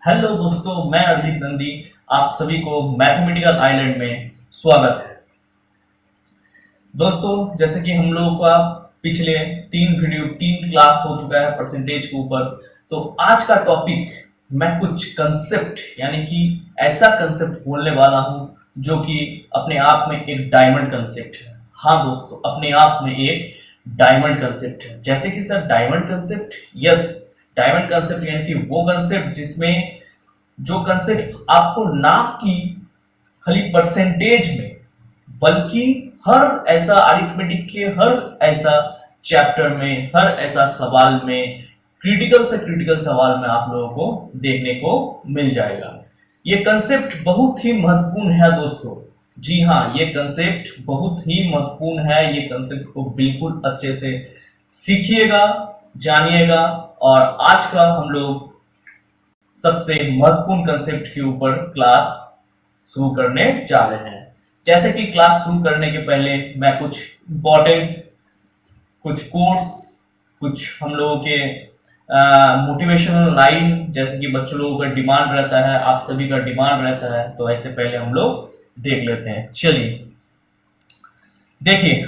Hello दोस्तों, मैं अभिजीत नंदी। आप सभी को मैथमेटिकल आइलैंड में स्वागत है। दोस्तों, जैसे कि हम लोगों का पिछले तीन क्लास हो चुका है परसेंटेज के ऊपर। तो आज का टॉपिक मैं कुछ कंसेप्ट यानी कि ऐसा कंसेप्ट बोलने वाला हूं जो कि अपने आप में एक डायमंड कंसेप्ट है। हाँ दोस्तों, अपने आप में एक डायमंड कंसेप्ट है। जैसे कि sir diamond concept, yes, diamond concept यानी कि वो कंसेप्ट जिसमें जो कंसेप्ट आपको ना कि खाली परसेंटेज में, बल्कि हर ऐसा अरिथमेटिक के हर ऐसा चैप्टर में, हर ऐसा सवाल में, क्रिटिकल से क्रिटिकल सवाल में आप लोगों को देखने को मिल जाएगा। ये कंसेप्ट बहुत ही महत्वपूर्ण है दोस्तों। जी हाँ, ये कंसेप्ट बहुत ही महत्वपूर्ण है। ये कंसेप्ट को बिल्कुल अच्छे से सीखिएगा, जानिएगा। और आज का हम लोग सबसे महत्वपूर्ण कंसेप्ट के ऊपर क्लास शुरू करने जा रहे हैं। जैसे कि क्लास शुरू करने के पहले मैं कुछ इंपॉर्टेंट, कुछ कोट्स, कुछ हम लोगों के मोटिवेशनल लाइन, जैसे कि बच्चों लोगों का डिमांड रहता है, आप सभी का डिमांड रहता है, तो ऐसे पहले हम लोग देख लेते हैं। चलिए देखिए,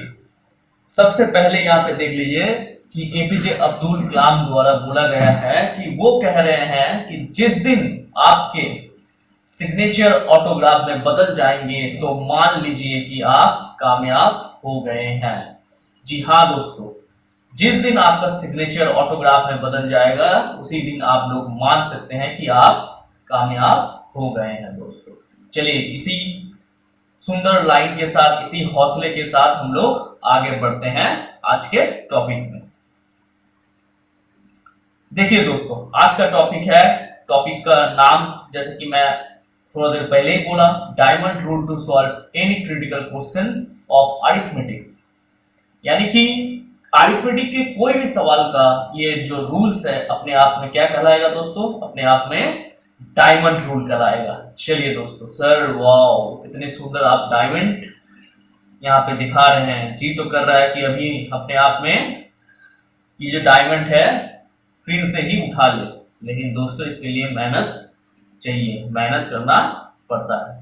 सबसे पहले यहाँ पे देख लीजिए कि एपीजे अब्दुल कलाम द्वारा बोला गया है कि वो कह रहे हैं कि जिस दिन आपके सिग्नेचर ऑटोग्राफ में बदल जाएंगे तो मान लीजिए कि आप कामयाब हो गए हैं। जी हाँ दोस्तों, जिस दिन आपका सिग्नेचर ऑटोग्राफ में बदल जाएगा उसी दिन आप लोग मान सकते हैं कि आप कामयाब हो गए हैं दोस्तों। चलिए इसी सुंदर लाइन के साथ, इसी हौसले के साथ हम लोग आगे बढ़ते हैं आज के टॉपिक में। देखिए दोस्तों, आज का टॉपिक है, टॉपिक का नाम जैसे कि मैं थोड़ा देर पहले ही बोला, diamond rule to solve any critical questions of arithmetics. यानी कि अरिथमेटिक के कोई भी सवाल का ये जो रूल्स है अपने आप में क्या कहलाएगा दोस्तों? अपने आप में डायमंड रूल कहलाएगा। चलिए दोस्तों, सर वाओ, कितने सुंदर आप डायमंड यहाँ पे दिखा रहे हैं। जी तो कर रहा है कि अभी अपने आप में ये जो डायमंड है स्क्रीन से ही उठा ले, लेकिन दोस्तों इसके लिए मेहनत चाहिए, मेहनत करना पड़ता है।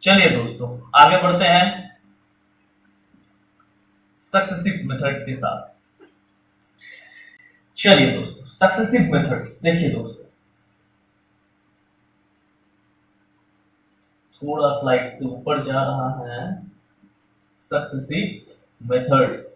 चलिए दोस्तों आगे बढ़ते हैं सक्सेसिव मेथड्स के साथ। चलिए दोस्तों, सक्सेसिव मेथड्स देखिए दोस्तों, थोड़ा स्लाइड से ऊपर जा रहा है। सक्सेसिव मेथड्स,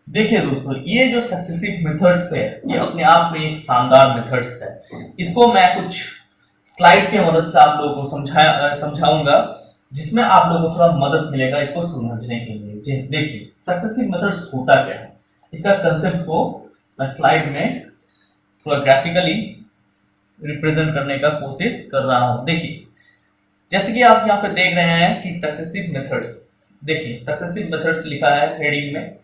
देखिए दोस्तों, ये जो सक्सेसिव मेथड्स है ये अपने आप में एक शानदार मेथड्स है। इसको मैं कुछ स्लाइड के मदद से आप लोगों को समझाऊंगा, जिसमें आप लोगों को थोड़ा मदद मिलेगा इसको समझने के लिए। देखिए सक्सेसिव मेथड्स होता क्या है, इसका कंसेप्ट को मैं स्लाइड में थोड़ा ग्राफिकली रिप्रेजेंट करने का कोशिश कर रहा हूं। देखिए जैसे कि आप यहाँ पे देख रहे हैं कि सक्सेसिव मेथड्स, देखिए सक्सेसिव मेथड्स लिखा है हेडिंग में।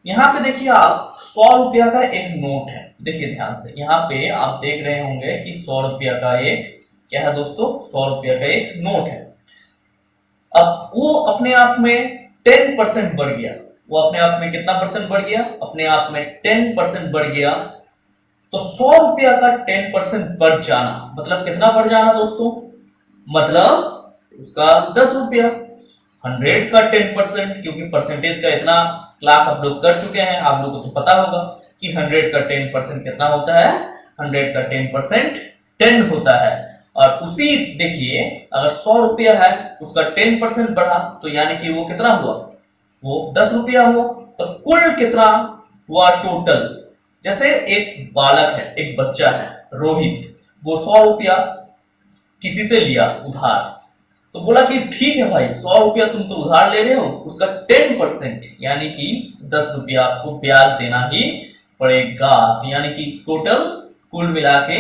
यहाँ पे देखिए आप 100 रुपया का एक नोट है। देखिए ध्यान से, यहाँ पे आप देख रहे होंगे कि 100 रुपया का एक क्या है दोस्तों? 100 रुपया का एक नोट है। अब वो अपने आप में 10% बढ़ गया। वो अपने आप में कितना परसेंट बढ़ गया? अपने आप में 10% बढ़ गया। तो 100 रुपया का 10% बढ़ जाना मतलब कितना बढ़ जाना दोस्तों? मतलब उसका 10 रुपया। 100 का 10%, क्योंकि परसेंटेज का इतना क्लास आप लोग कर चुके हैं, आप लोगों को तो पता होगा कि 100 का 10% कितना होता है। 100 का 10% 10 होता है। और उसी देखिए, अगर 100 रुपया है उसका 10% बढ़ा तो यानी कि वो कितना हुआ? वो 10 रुपया हुआ। तो कुल कितना हुआ टोटल? जैसे एक बालक है, एक बच्चा है रोहित, वो 100 रुपया किसी से लिया उधार, तो बोला कि ठीक है भाई, 100 रुपया तुम तो उधार ले रहे हो, उसका 10% यानी कि 10 रुपया आपको ब्याज देना ही पड़ेगा। तो यानी कि टोटल कुल मिला के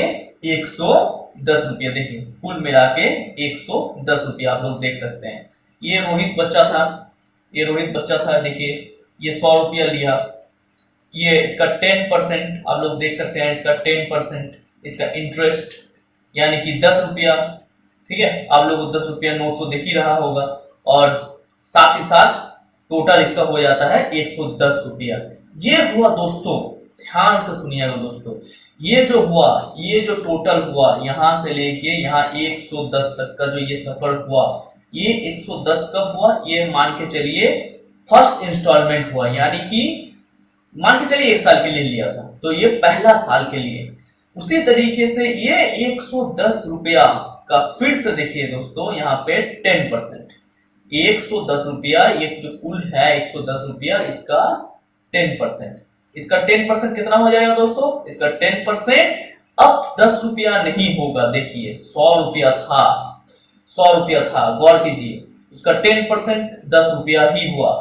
110 रुपया। देखिए कुल मिला के 110 रुपया आप लोग देख सकते हैं। ये रोहित बच्चा था, ये रोहित बच्चा था। देखिए ये 100 रुपया लिया, ये इसका 10% आप लोग देख सकते हैं, इसका 10%, इसका इंटरेस्ट यानी कि 10 रुपया। ठीक है, आप लोग 10 रुपया नोट को देख ही रहा होगा। और साथ ही साथ टोटल इसका हो जाता है 110 रुपया। ये हुआ दोस्तों, ध्यान से सुनिएगा दोस्तों, ये जो हुआ, ये जो टोटल हुआ यहां से लेके यहाँ 110 तक का जो ये सफर हुआ, ये 110 कब हुआ, ये मान के चलिए फर्स्ट इंस्टॉलमेंट हुआ, यानी कि मान के चलिए 1 साल के लिए लिया था, तो ये पहला साल के लिए। उसी तरीके से ये 110 रुपया का फिर से देखिए दोस्तों यहाँ पे 10%, 110 रुपया, ये जो कुल है 110 रुपया, इसका 10%, इसका 10% कितना हो जाएगा दोस्तों, इसका 10% अब 10 रुपया नहीं होगा। देखिए 100 रुपया था, 100 रुपया था, गौर कीजिए, उसका 10% 10 रुपया ही हुआ,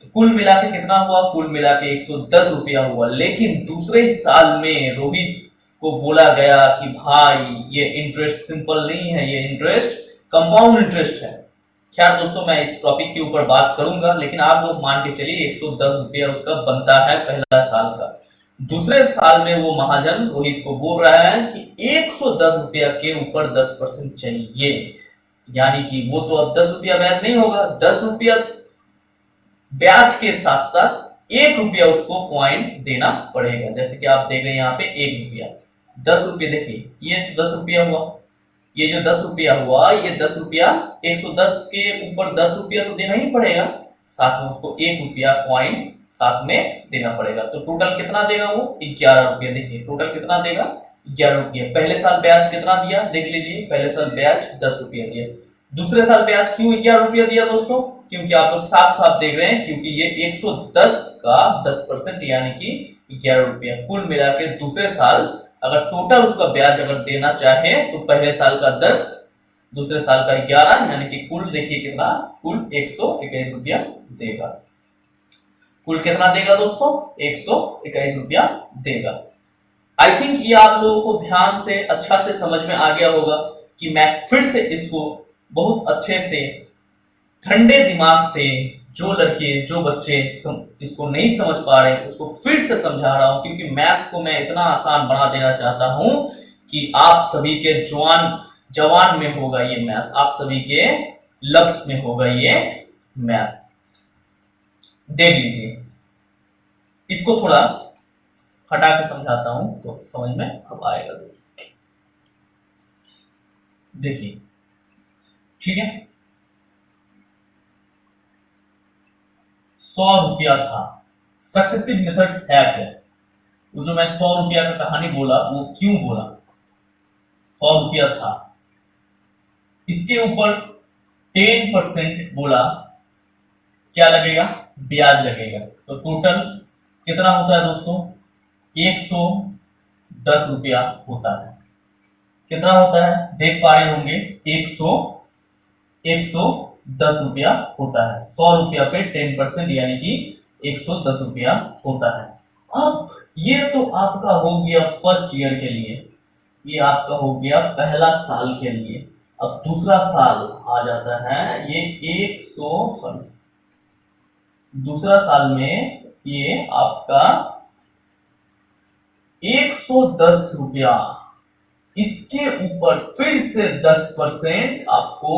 तो कुल मिला के कितना हुआ, कुल मिला के 110 रुपया हुआ। लेकिन दूसरे साल में रोहित को बोला गया कि भाई ये इंटरेस्ट सिंपल नहीं है, ये इंटरेस्ट कंपाउंड इंटरेस्ट है। खैर दोस्तों मैं इस टॉपिक के ऊपर बात करूंगा, लेकिन आप लोग मान के चलिए 110 रुपया उसका बनता है पहला साल का। दूसरे साल में वो महाजन रोहित को बोल रहा है कि 110 रुपया के ऊपर 10% चाहिए, यानी कि वो तो अब 10 रुपया ब्याज नहीं होगा, 10 रुपया ब्याज के साथ साथ 1 रुपया उसको पॉइंट देना पड़ेगा। जैसे कि आप देख रहे हैं यहाँ पे 1 रुपया, 10 रुपये, देखिए ये 10 रुपया हुआ, ये जो 10 रुपया हुआ, ये 10 रुपया, 110 के ऊपर 10 रुपया तो देना ही पड़ेगा, साथ में उसको 1 रुपया पॉइंट साथ में देना पड़ेगा। तो टोटल कितना देगा वो, 11 रुपया। देखिए टोटल कितना देगा, 11 रुपया। पहले साल ब्याज कितना दिया, देख लीजिए, पहले साल ब्याज 10 रुपया दिया। दूसरे साल ब्याज क्यों 11 रुपया दिया दोस्तों, क्योंकि आप लोग साफ साफ देख रहे हैं, क्योंकि ये 110 का 10% यानी कि 11 रुपया। कुल मिला के दूसरे साल अगर टोटल उसका ब्याज अगर देना चाहे तो पहले साल का 10, दूसरे साल का 11, यानी कि कुल देखिए कितना, कुल 121 रुपया देगा। कुल कितना देगा दोस्तों, 121 रुपया देगा। आई थिंक ये आप लोगों को ध्यान से अच्छा से समझ में आ गया होगा कि मैं फिर से इसको बहुत अच्छे से ठंडे दिमाग से, जो लड़के जो बच्चे इसको नहीं समझ पा रहे उसको फिर से समझा रहा हूं, क्योंकि मैथ्स को मैं इतना आसान बना देना चाहता हूं कि आप सभी के जवान में होगा ये मैथ्स, आप सभी के लफ्ज में होगा ये मैथ्स। देख लीजिए, इसको थोड़ा हटा के समझाता हूं तो समझ में अब आएगा। देखिए ठीक है, 100 रुपया था। सक्सेसिव मेथड्स है क्या, वो जो मैं 100 रुपया का कहानी बोला वो क्यों बोला, 100 रुपया था, इसके ऊपर 10% बोला, क्या लगेगा, ब्याज लगेगा। तो टोटल कितना होता है दोस्तों, 110 रुपया होता है। कितना होता है, देख पा रहे होंगे, 110 रुपया होता है। 100 रुपया पे 10% यानी कि 110 रुपया होता है। अब ये तो आपका हो गया फर्स्ट ईयर के लिए, ये आपका हो गया पहला साल के लिए। अब दूसरा साल आ जाता है, ये 100 दूसरा साल में ये आपका 110 रुपया, इसके ऊपर फिर से 10% आपको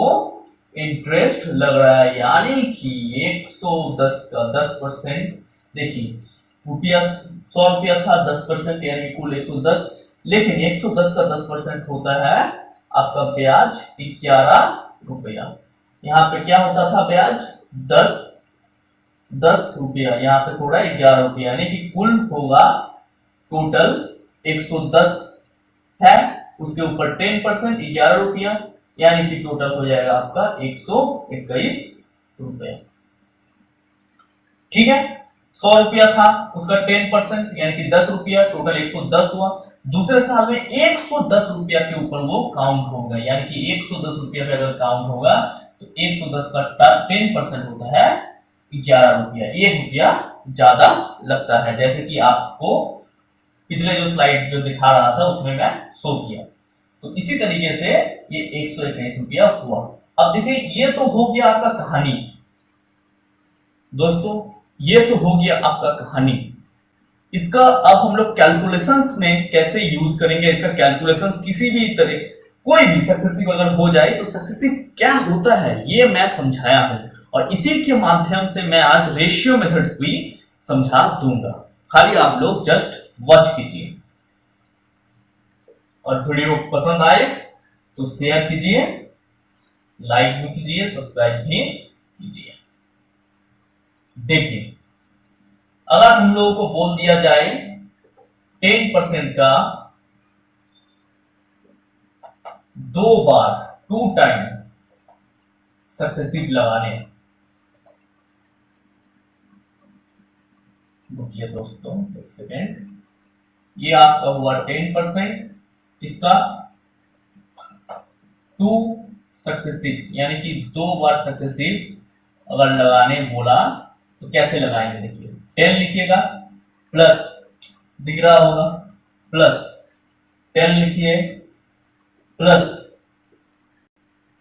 इंटरेस्ट लग रहा है, यानी कि 110 का 10%, देखिए रुपया 100 रुपया था, 10% यानी कुल 110, लेकिन 110 का 10% होता है आपका ब्याज 11 रुपया। यहाँ पे क्या होता था ब्याज, 10 रुपया, यहाँ पे थोड़ा 11 रुपया, यानी कि कुल होगा टोटल 110 है, उसके ऊपर 10% 11 रुपया, यानी कि टोटल हो जाएगा आपका 121 रुपया। ठीक है, 100 रुपया था, उसका 10% यानी कि 10 रुपया, टोटल 110 हुआ। दूसरे साल में 110 रुपया के ऊपर वो काउंट होगा, यानी कि 110 रुपया पे अगर काउंट होगा तो 110 का 10% होता है 11 रुपया, 1 रुपया ज्यादा लगता है, जैसे कि आपको पिछले जो स्लाइड जो दिखा रहा था उसमें मैं शो किया। तो इसी तरीके से ये 121 रुपया हुआ। अब देखिए, ये तो हो गया आपका कहानी दोस्तों, ये तो हो गया आपका कहानी। इसका अब हम लोग कैलकुलेशंस में कैसे यूज करेंगे, इसका कैलकुलेशंस किसी भी तरह कोई भी सक्सेसिव अगर हो जाए तो सक्सेसिव क्या होता है ये मैं समझाया हूं, और इसी के माध्यम से मैं आज रेशियो मेथड्स भी समझा दूंगा। खाली आप लोग जस्ट वॉच कीजिए, और वीडियो पसंद आए तो शेयर कीजिए, लाइक भी कीजिए, सब्सक्राइब भी कीजिए। देखिए, अगर हम लोगों को बोल दिया जाए 10% का 2 बार 2 टाइम सक्सेसिव लगाने, रुकिए दोस्तों एक सेकेंड, ये आपका हुआ 10%, इसका 2 सक्सेसिव यानी कि 2 बार सक्सेसिव अगर लगाने बोला तो कैसे लगाएंगे? देखिए 10 लिखिएगा, प्लस दिख रहा होगा, प्लस 10 लिखिए, प्लस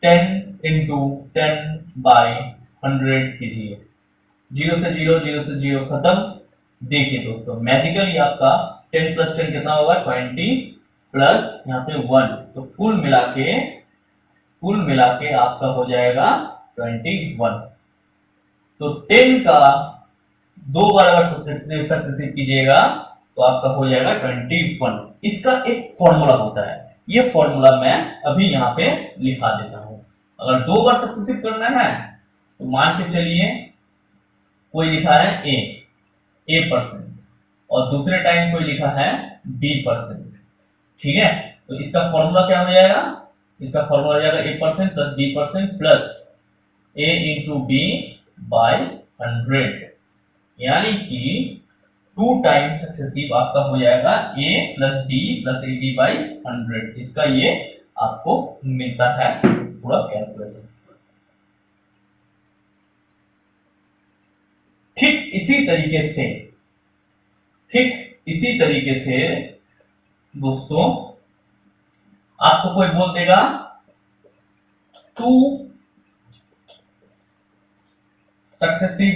10 इंटू 10/100 कीजिए, 0 से 0, 0 से 0 खत्म। देखिए दोस्तों, मैजिकली आपका 10 प्लस 10 कितना होगा? 20 प्लस यहाँ पे 1, तो कुल मिला के आपका हो जाएगा 21। तो 10 का 2 बार अगर सक्सेसिव कीजिएगा तो आपका हो जाएगा 21। इसका एक फॉर्मूला होता है, ये फॉर्मूला मैं अभी यहाँ पे लिखा देता हूं। अगर 2 बार सक्सेसिव करना है तो मान के चलिए कोई लिखा है A% और दूसरे टाइम कोई लिखा है B%, ठीक है? तो इसका फॉर्मूला क्या हो जाएगा? इसका फॉर्मूला हो जाएगा A% plus B% plus A into B by 100, यानी कि 2 टाइम सक्सेसिव आपका हो जाएगा A plus B plus AB by 100, जिसका ये आपको मिलता है पूरा कैलकुलेशन। ठीक इसी तरीके से दोस्तों आपको कोई बोल देगा 2 सक्सेसिव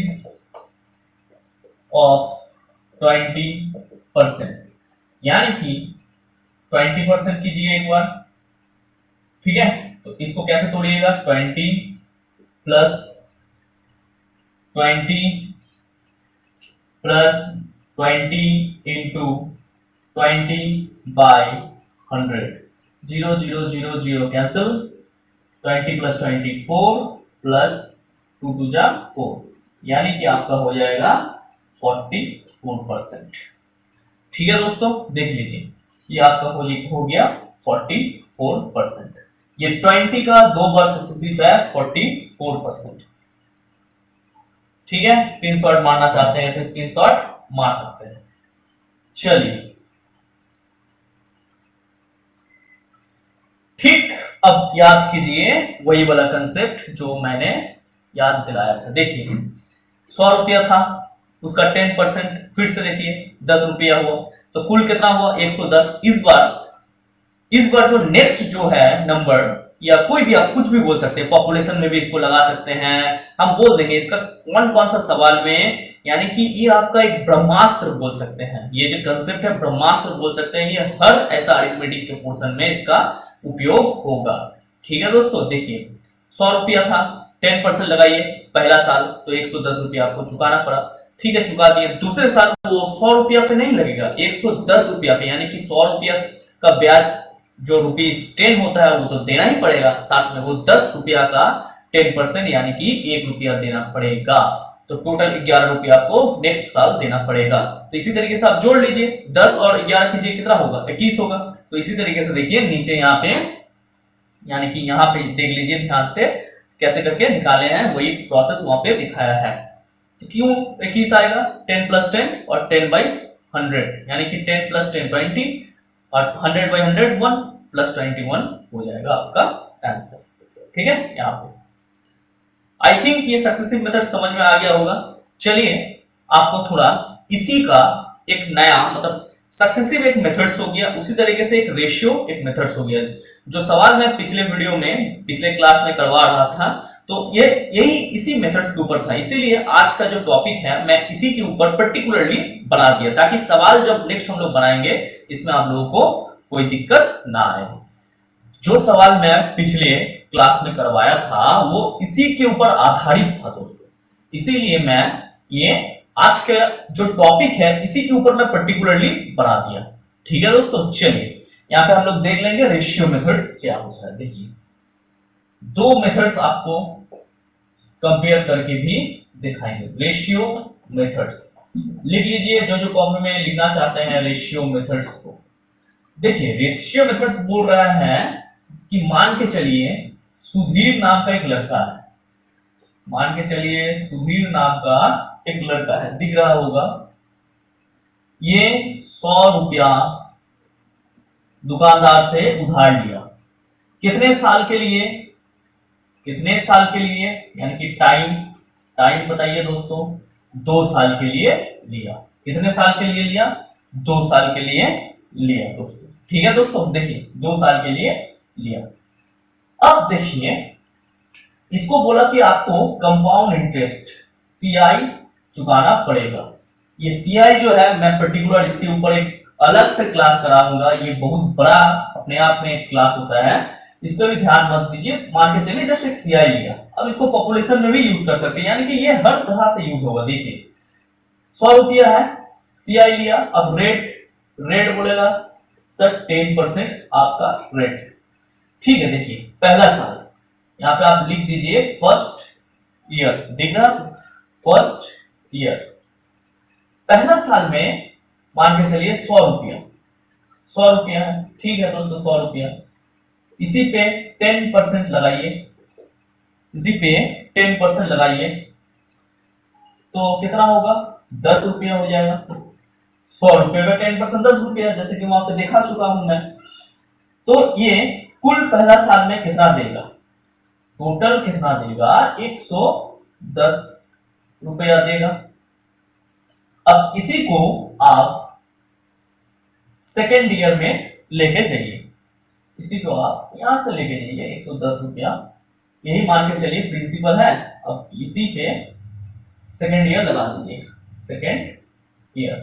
ऑफ 20%, यानी कि 20% कीजिए एक बार, ठीक है? तो इसको कैसे तोड़िएगा? 20 plus 20 plus 20 into 20/100, 0 0 0 0 cancel, 20 plus 20 4 plus 2 2 जा 4, यानी कि आपका हो जाएगा 44%। ठीक है दोस्तों, देख लीजिए, ये आपका हो गया 44%। ये 20 का 2 बार सक्सेसिव है 44%। ठीक है, स्क्रीनशॉट मारना चाहते हैं तो स्क्रीनशॉट मार सकते हैं। चलिए, ठीक, अब याद कीजिए वही वाला कंसेप्ट जो मैंने याद दिलाया था। देखिए 100 रुपया था, उसका 10% फिर से देखिए 10 रुपया हुआ, तो कुल कितना हुआ? 110। इस बार जो नेक्स्ट जो है नंबर, या कोई भी आप कुछ भी बोल सकते हैं, पॉपुलेशन में भी इसको लगा सकते हैं, हम बोल देंगे इसका कौन सा सवाल में, यानी कि ये आपका एक ब्रह्मास्त्र बोल सकते हैं। ये जो कंसेप्ट है ब्रह्मास्त्र बोल सकते हैं, ये हर ऐसा अरिथमेटिक के पोर्शन में इसका उपयोग होगा। ठीक है दोस्तों, देखिए 100 रुपया था, 10% लगाइए, पहला साल तो 110 रुपया आपको चुकाना पड़ा, ठीक है, चुका दिए। दूसरे साल वो 100 रुपया पे नहीं लगेगा, 110 रुपया पे, यानी कि 100 रुपया का ब्याज जो ₹10 होता है वो तो देना ही पड़ेगा, साथ में वो 10 रुपया का 10% यानी कि 1 रुपया देना पड़ेगा, तो टोटल 11 रुपया आपको नेक्स्ट साल देना पड़ेगा। तो इसी तरीके से आप जोड़ लीजिए, 10 और 11 कीजिए, कितना होगा? 21 होगा। तो इसी तरीके से देखिए नीचे यहाँ पे, यानी कि यहाँ पे देख लीजिए ध्यान से कैसे करके निकाले हैं, वही प्रोसेस वहां पे दिखाया है। तो क्यों 21 आएगा? 10 प्लस 10 और 10/100, यानी कि 10 प्लस 10 20 और 100/100 1 प्लस 21 हो जाएगा आपका आंसर। ठीक है, यहाँ पे आई थिंक ये सक्सेसिव मेथड समझ में आ गया होगा। चलिए आपको थोड़ा इसी का एक नया, मतलब सक्सेसिव एक मेथड्स हो गया, उसी तरीके से एक रेशियो एक मेथड्स हो गया। जो सवाल मैं पिछले वीडियो में पिछले क्लास में करवा रहा था, तो ये यही इसी मेथड्स के ऊपर था, इसीलिए आज का जो टॉपिक है मैं इसी के ऊपर पर्टिकुलरली बना दिया, ताकि सवाल जब नेक्स्ट हम लोग बनाएंगे इसमें आप लोगों को कोई दिक्कत ना आए। जो सवाल मैं पिछले क्लास में करवाया था वो इसी के ऊपर आधारित था दोस्तों, इसीलिए मैं ये आज का जो टॉपिक है इसी के ऊपर मैं पर्टिकुलरली बना दिया। ठीक है दोस्तों, चलिए यहाँ पे हम लोग देख लेंगे रेशियो मेथड्स क्या होता है। देखिए दो मेथड्स आपको कंपेयर करके भी दिखाएंगे। रेशियो मेथड्स लिख लीजिए, जो जो कॉपी में लिखना चाहते हैं रेशियो मेथड्स को। देखिए रेशियो मेथड्स बोल रहा है कि मान के चलिए सुधीर नाम का एक लड़का है, मान के चलिए सुधीर नाम का एक लड़का है, दिख रहा होगा। ये 100 रुपया दुकानदार से उधार लिया, कितने साल के लिए, कितने साल के लिए, यानी कि टाइम, टाइम बताइए दोस्तों, 2 साल के लिए लिया। कितने साल के लिए लिया, 2 साल के लिए लिया दोस्तों। ठीक है दोस्तों, देखिए 2 साल के लिए लिया। अब देखिए इसको बोला कि आपको कंपाउंड इंटरेस्ट सीआई चुकाना पड़ेगा। ये सीआई जो है मैं पर्टिकुलर इसके ऊपर एक अलग से क्लास कराऊंगा, ये बहुत बड़ा अपने आप में एक क्लास होता है, इस पर भी ध्यान मत दीजिए। मान के चलिए जस्ट एक सीआई लिया, अब इसको पॉपुलेशन में भी यूज कर सकते हैं, यानी कि ये हर तरह से यूज होगा। देखिए 100 रुपया है, सीआई लिया, अब रेट, रेट बोलेगा सर 10% आपका रेट। ठीक है, देखिए पहला साल यहाँ पे आप लिख दीजिए फर्स्ट ईयर, देख रहा फर्स्ट ईयर। पहला साल में मान के चलिए 100 रुपया, 100 रुपया है, ठीक है दोस्तों 100 रुपया, इसी पे 10% लगाइए, इसी पे 10% लगाइए तो कितना होगा, 10 रुपया हो जाएगा। 100 रुपये का 10% 10 रुपया, जैसे कि वहां पे देखा चुका हूं मैं। तो ये कुल पहला साल में कितना देगा, टोटल कितना देगा, 110 रुपया देगा। अब इसी को आप सेकेंड ईयर में लेके जाइए, इसी को आप यहां से लेके जाइए 110 रुपया, यही मान के चलिए प्रिंसिपल है। अब इसी पे सेकेंड ईयर लगा दीजिए, सेकेंड ईयर,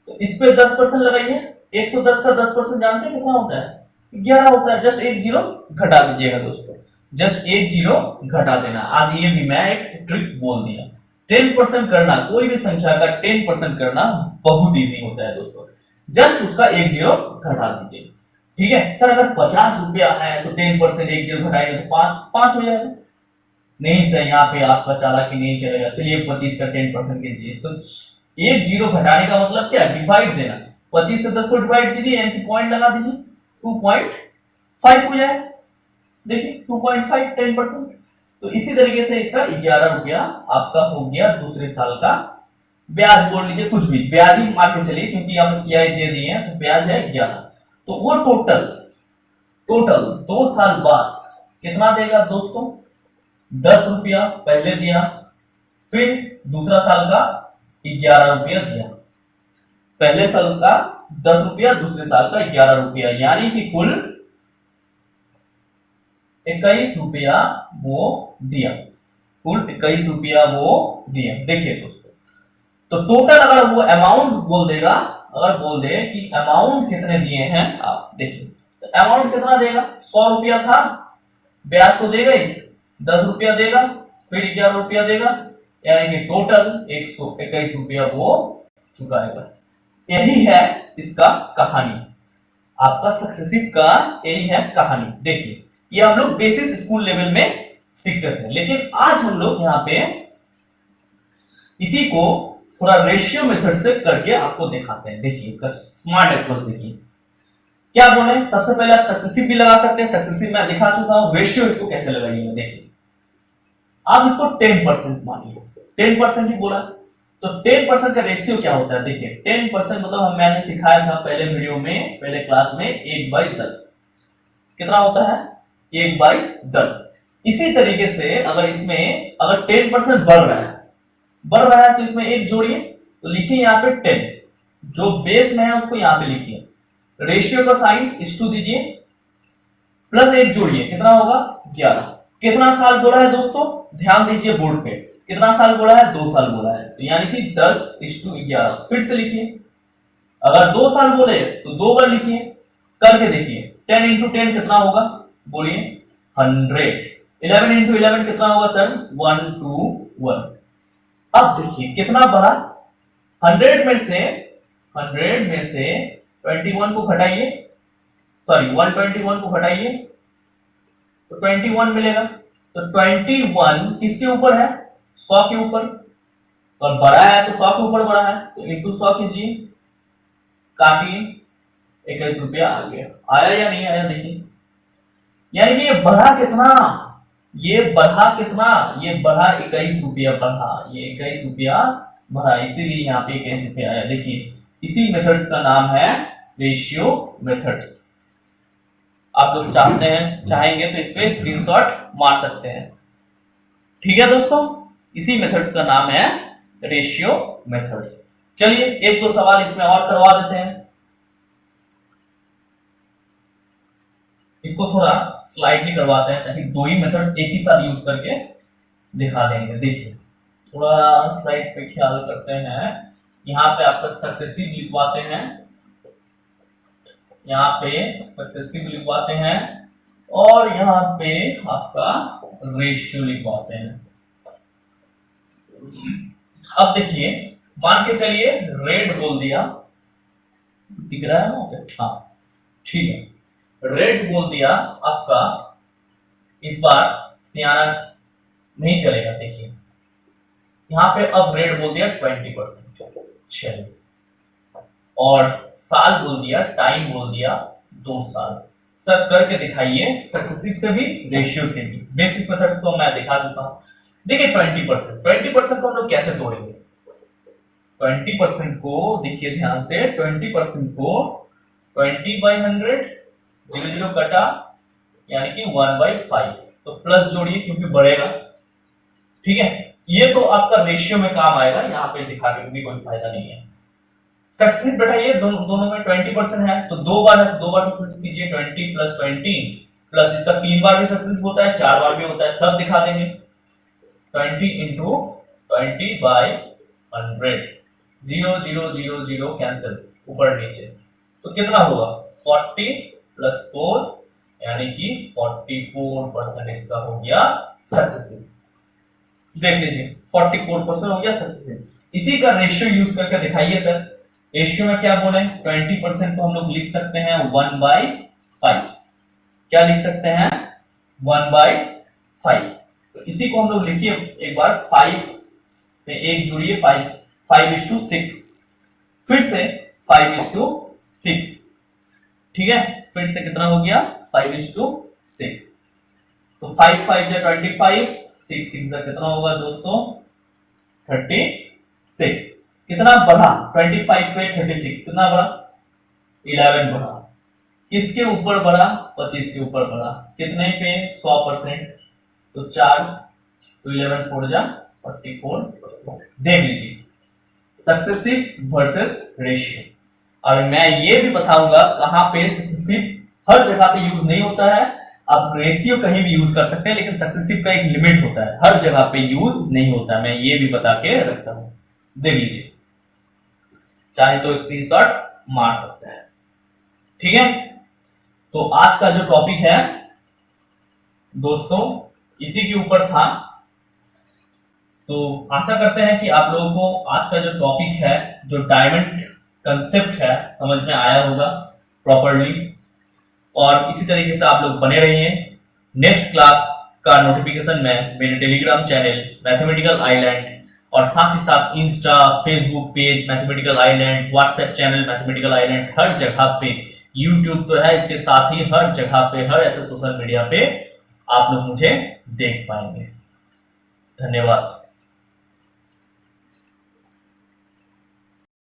तो इस पे 10% लगाइए। 110 का 10% जानते हैं कितना होता है, 11 होता है। जस्ट एक जीरो घटा दीजिएगा दोस्तों, जस्ट एक जीरो घटा देना। आज ये भी मैं एक ट्रिक बोल दिया। 10% करना, कोई भी संख्या का 10% करना बहुत इजी होता है दोस्तों, जस्ट उसका एक जीरो घटा दीजिए। ठीक है सर, अगर 50 रुपया है तो 10% एक जीरो घटाएंगे तो 5 हो जाएगा। नहीं सर, यहाँ पे आपका चालाकी नहीं चलेगा, चलिए 25 का 10% कीजिए। तो एक जीरो घटाने का मतलब क्या, डिवाइड देना। 25 से 10 को डिवाइड कीजिए, यानी कि पॉइंट लगा दीजिए, 2.5 हो जाए। देखिए 2.5 10%। तो इसी तरीके से इसका 11 रुपया आपका हो गया दूसरे साल का। ब्याज बोल लीजिए, कुछ भी ब्याज ही मान के चलिए, क्योंकि यहाँ पे सीआई दे दिए हैं तो ब्याज है 11। तो वो टोटल 2 साल बाद कितना देगा दोस्तों, 10 रुपया पहले दिया, फिर दूसरा साल का 11 रुपया दिया। पहले साल का 10 रुपया, दूसरे साल का 11 रुपया, यानी कि कुल 21 रुपया वो दिया, कुल 21 रुपया वो दिया। देखिए दोस्तों, तो टोटल अगर वो अमाउंट बोल देगा, अगर बोल दे कि अमाउंट कितने दिए हैं आप, देखिए तो अमाउंट कितना देगा, 100 रुपया था, ब्याज तो देगा ही, 10 रुपया देगा, फिर 11 रुपया देगा, यानी कि टोटल 121 रुपया वो चुकाएगा। यही है इसका कहानी, आपका सक्सेसिव का यही है कहानी। देखिए ये हम लोग बेसिस स्कूल लेवल में सीखते थे, लेकिन आज हम लोग यहाँ पे इसी को थोड़ा रेशियो मेथड से करके आपको दिखाते हैं। देखिए इसका स्मार्ट अप्रोच देखिए क्या बोले। सबसे पहले आप सक्सेसिव भी लगा सकते हैं, सक्सेसिव मैं दिखा चुका हूं। रेशियो इसको कैसे लगाइएगा, देखिए आप इसको 10% मानिए, 10% ही बोला, तो 10% का रेशियो क्या होता है, देखिए 10% मतलब मैंने सिखाया था पहले वीडियो में, पहले क्लास में 1/10 कितना होता है, 1/10। इसी तरीके से अगर इसमें अगर 10% बढ़ रहा है तो इसमें एक जोड़िए, तो लिखिए यहाँ पे 10, जो बेस में है उसको यहाँ पे लिखिए, रेशियो का साइन *2 दीजिए, प्लस एक जोड़िए, कितना होगा 11। कितना साल बोला है दोस्तों, ध्यान दीजिए बोर्ड पे, कितना साल बोला है, 2 साल बोला है, तो यानी कि 10:11। फिर से लिखिए, अगर 2 साल बोले तो 2 बार लिखिए, करके देखिए 10 × 10 कितना होगा, बोलिए 100। 11 इंटू 11 कितना होगा सर? 121। अब देखिए कितना बढ़ा, 100 में से 21 को घटाइए, सॉरी 121 को घटाइए तो 21 मिलेगा। तो 21 किसके ऊपर है? 100 के ऊपर, और बड़ा है तो 100 के ऊपर बड़ा है, तो इंटू 100 कीजिए, काटिए, 21 रुपया आ गया। आया या नहीं आया? देखिए, यानी कि ये बढ़ा कितना, ये बढ़ा 21 रुपया बढ़ा, ये 21 रुपया बढ़ा, इसीलिए यहाँ पे 21 रुपया आया। देखिए, इसी मेथड्स का नाम है रेशियो मेथड्स। आप लोग चाहेंगे तो इस पे स्क्रीनशॉट मार सकते हैं। ठीक है दोस्तों, इसी मेथड्स का नाम है रेशियो मेथड्स। चलिए एक दो सवाल इसमें और करवा देते हैं, इसको थोड़ा स्लाइडली करवाते हैं ताकि दो ही मेथड्स एक ही साथ यूज करके दिखा देंगे। देखिए थोड़ा स्लाइड पे ख्याल करते हैं, यहाँ पे आपका सक्सेसिव लिखवाते हैं, यहाँ पे सक्सेसिव लिखवाते हैं, और यहाँ पे आपका रेशियो लिखवाते हैं। अब देखिए, मान के चलिए रेड बोल दिया, दिख रहा है ना? हाँ ठीक है, रेड बोल दिया आपका, इस बार सियाना नहीं चलेगा। देखिए यहाँ पे अब रेड बोल दिया 20%, चलिए, और साल बोल दिया, टाइम बोल दिया 2 साल। सर करके दिखाइए, सक्सेसिव से भी रेशियो से भी। बेसिक मेथड्स तो मैं दिखा चुका हूं। देखिए 20% को हम लोग कैसे तोड़ेंगे? 20% को देखिए ध्यान से, 20% को 20/100, 0 कटा, यानी कि 1/5, तो प्लस जोड़िए क्योंकि बढ़ेगा। ठीक है, ये तो आपका रेशियो में काम आएगा, यहाँ पे दिखा के भी कोई फायदा नहीं है। सक्सेसिव बैठाइए, दोनों में 20% है तो 2 बार है तो 2 बार सक्सेसिव कीजिए, 20 + 20 प्लस इसका 3 बार भी सक्सेसिव होता है, 4 बार भी होता है, सब दिखा देंगे। 20 × 20/100, 0 0 0 0 कैंसिल, ऊपर नीचे, तो कितना होगा? 40 + 4, यानी कि 44% इसका हो गया सक्सेसिव। देख लीजिए 44% हो गया सक्सेसिव। इसी का रेशियो यूज करके दिखाइए सर। रेशियो में क्या बोले? 20% को हम लोग लिख सकते हैं 1/5। क्या लिख सकते हैं? 1/5। तो इसी को हम लोग लिखिए एक बार, 5 पे 1 जोड़िए, 5:6, फिर से 5:6। ठीक है, फिर से कितना हो गया? 5:6। तो 5 5 या 25, 6 6 का कितना होगा दोस्तों? 36। कितना बढ़ा? 25 पे 36 कितना बढ़ा? 11 बढ़ा। किसके ऊपर बढ़ा? 25 के ऊपर बढ़ा। कितने पे? 100%, तो 4, तो 11 4 जा 44। देख लीजिए, सक्सेसिव वर्सेस रेशियो। और मैं ये भी बताऊंगा कहां पे सक्सेसिव हर जगह पे यूज नहीं होता है। आप रेशियो कहीं भी यूज कर सकते हैं, लेकिन सक्सेसिव का एक लिमिट होता है, हर जगह पे यूज नहीं होता। मैं ये भी बता के रखता हूं, देख लीजिए, चाहे तो स्क्रीनशॉट मार सकते हैं। ठीक है, तो आज का जो टॉपिक है दोस्तों इसी के ऊपर था। तो आशा करते हैं कि आप लोगों को आज का जो टॉपिक है, जो डायमंड कंसेप्ट है, समझ में आया होगा प्रॉपर्ली। और इसी तरीके से आप लोग बने रहिए। नेक्स्ट क्लास का नोटिफिकेशन मैं मेरे टेलीग्राम चैनल मैथमेटिकल आइलैंड, और साथ ही साथ Insta, Facebook page Mathematical Island, WhatsApp channel Mathematical Island, हर जगह पे, यूट्यूब तो है, इसके साथ ही हर जगह पे, हर ऐसे सोशल मीडिया पे आप लोग मुझे देख पाएंगे। धन्यवाद।